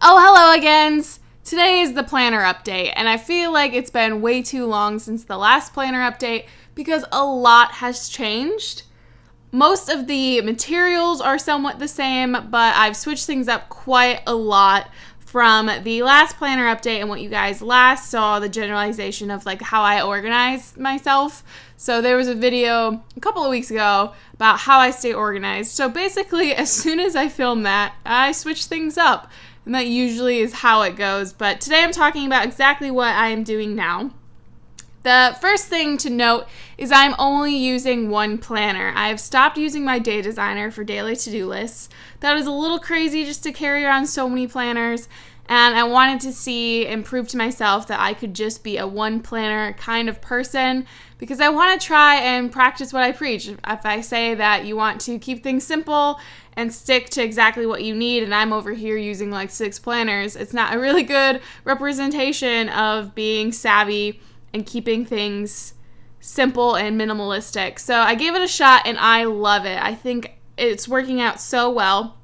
Oh, hello again. Today is the planner update, and I feel like it's been way too long since the last planner update because a lot has changed. Most of the materials are somewhat the same, but I've switched things up quite a lot from the last planner update and what you guys last saw, the generalization of like how I organize myself. So there was a video a couple of weeks ago about how I stay organized. So basically, as soon as I film that, I switch things up. And that usually is how it goes. But today I'm talking about exactly what I am doing now. The first thing to note is I'm only using one planner. I've stopped using my day designer for daily to-do lists. That is a little crazy just to carry around so many planners. And I wanted to see and prove to myself that I could just be a one planner kind of person because I want to try and practice what I preach. If I say that you want to keep things simple and stick to exactly what you need, and I'm over here using like 6 planners, it's not a really good representation of being savvy and keeping things simple and minimalistic. So I gave it a shot and I love it. I think it's working out so well.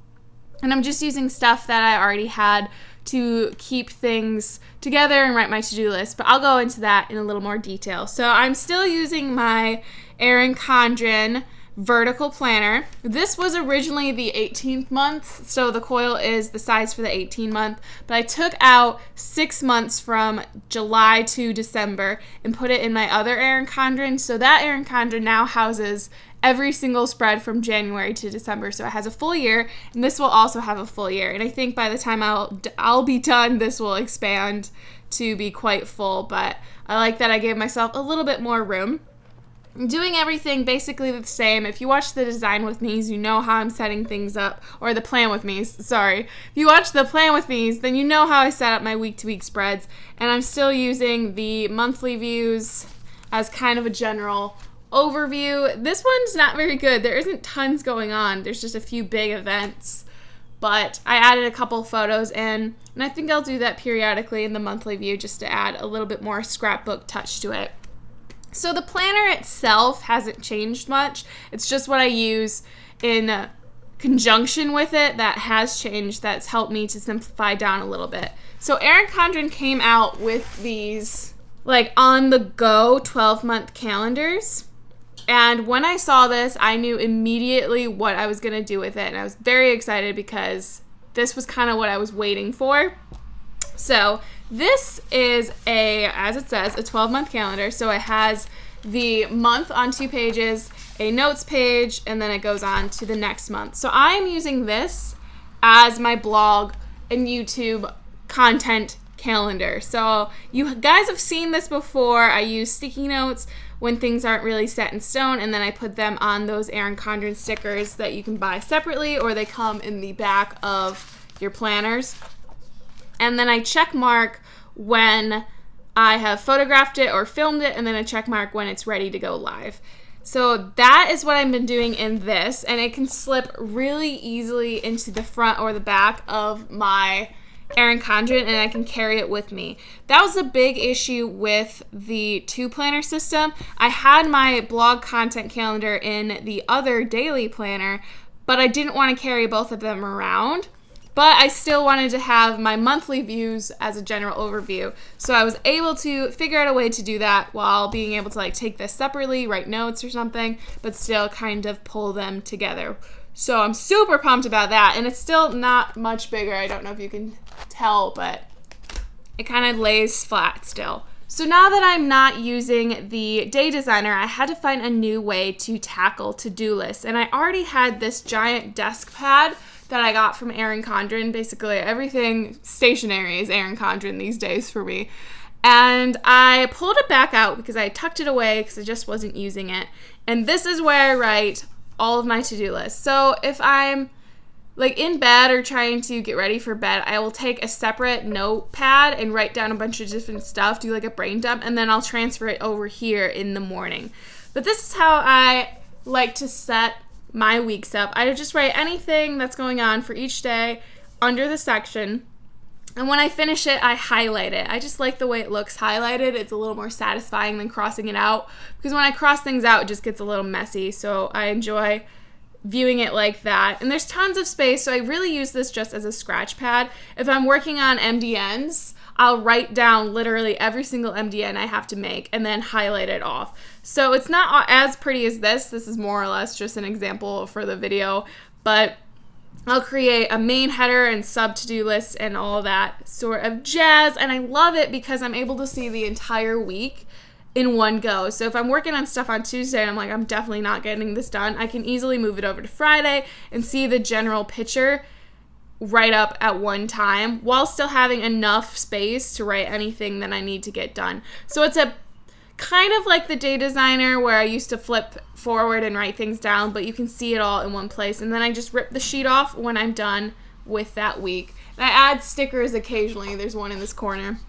And I'm just using stuff that I already had to keep things together and write my to-do list, but I'll go into that in a little more detail. So I'm still using my Erin Condren vertical planner. This was originally the 18th month, so the coil is the size for the 18 month, but I took out 6 months from July to December and put it in my other Erin Condren, so that Erin Condren now houses every single spread from January to December, so it has a full year, and this will also have a full year, and I think by the time I'll be done, this will expand to be quite full, but I like that I gave myself a little bit more room. I'm doing everything basically the same. If you watch the design with me's, you know how I'm setting things up, or the plan with me's, sorry. If you watch the plan with me's, then you know how I set up my week-to-week spreads, and I'm still using the monthly views as kind of a general overview. This one's not very good. There isn't tons going on. There's just a few big events, but I added a couple photos in, and I think I'll do that periodically in the monthly view just to add a little bit more scrapbook touch to it. So the planner itself hasn't changed much. It's just what I use in conjunction with it that has changed, that's helped me to simplify down a little bit. So Erin Condren came out with these like on-the-go 12-month calendars. And when I saw this, I knew immediately what I was going to do with it. And I was very excited because this was kind of what I was waiting for. So this is as it says, a 12-month calendar. So it has the month on 2 pages, a notes page, and then it goes on to the next month. So I'm using this as my blog and YouTube content calendar. So you guys have seen this before. I use sticky notes when things aren't really set in stone, and then I put them on those Erin Condren stickers that you can buy separately, or they come in the back of your planners. And then I check mark when I have photographed it or filmed it, and then I check mark when it's ready to go live. So that is what I've been doing in this, and it can slip really easily into the front or the back of my Erin Condren, and I can carry it with me. That was a big issue with the 2 planner system. I had my blog content calendar in the other daily planner, but I didn't want to carry both of them around. But I still wanted to have my monthly views as a general overview. So I was able to figure out a way to do that while being able to like take this separately, write notes or something, but still kind of pull them together. So I'm super pumped about that. And it's still not much bigger. I don't know if you can tell, but it kind of lays flat still. So now that I'm not using the day designer, I had to find a new way to tackle to-do lists. And I already had this giant desk pad that I got from Erin Condren. Basically, everything stationary is Erin Condren these days for me. And I pulled it back out because I tucked it away because I just wasn't using it. And this is where I write all of my to-do lists. So if I'm like in bed or trying to get ready for bed, I will take a separate notepad and write down a bunch of different stuff, do like a brain dump, and then I'll transfer it over here in the morning. But this is how I like to set my weeks up. I just write anything that's going on for each day under the section, and when I finish it, I highlight it. I just like the way it looks highlighted. It's a little more satisfying than crossing it out, because when I cross things out, it just gets a little messy, so I enjoy viewing it like that. And there's tons of space, so I really use this just as a scratch pad. If I'm working on MDNs, I'll write down literally every single MDN I have to make and then highlight it off. So it's not as pretty as this. This is more or less just an example for the video, but I'll create a main header and sub to-do lists and all that sort of jazz. And I love it because I'm able to see the entire week in one go. So if I'm working on stuff on Tuesday and I'm like, I'm definitely not getting this done, I can easily move it over to Friday and see the general picture right up at one time while still having enough space to write anything that I need to get done. So it's a kind of like the Day Designer where I used to flip forward and write things down, but you can see it all in one place. And then I just rip the sheet off when I'm done with that week. And I add stickers occasionally. There's one in this corner,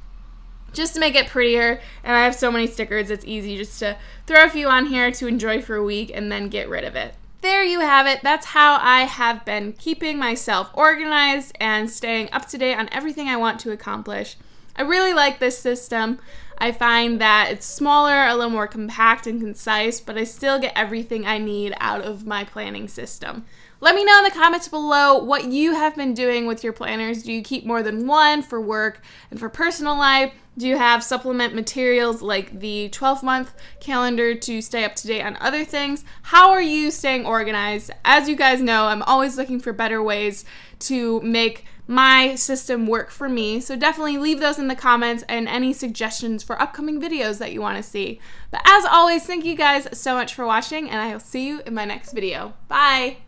just to make it prettier. And I have so many stickers, it's easy just to throw a few on here to enjoy for a week and then get rid of it. There you have it. That's how I have been keeping myself organized and staying up to date on everything I want to accomplish. I really like this system. I find that it's smaller, a little more compact and concise, but I still get everything I need out of my planning system. Let me know in the comments below what you have been doing with your planners. Do you keep more than one for work and for personal life? Do you have supplement materials like the 12-month calendar to stay up to date on other things? How are you staying organized? As you guys know, I'm always looking for better ways to make my system work for me. So definitely leave those in the comments and any suggestions for upcoming videos that you want to see. But as always, thank you guys so much for watching, and I'll see you in my next video. Bye!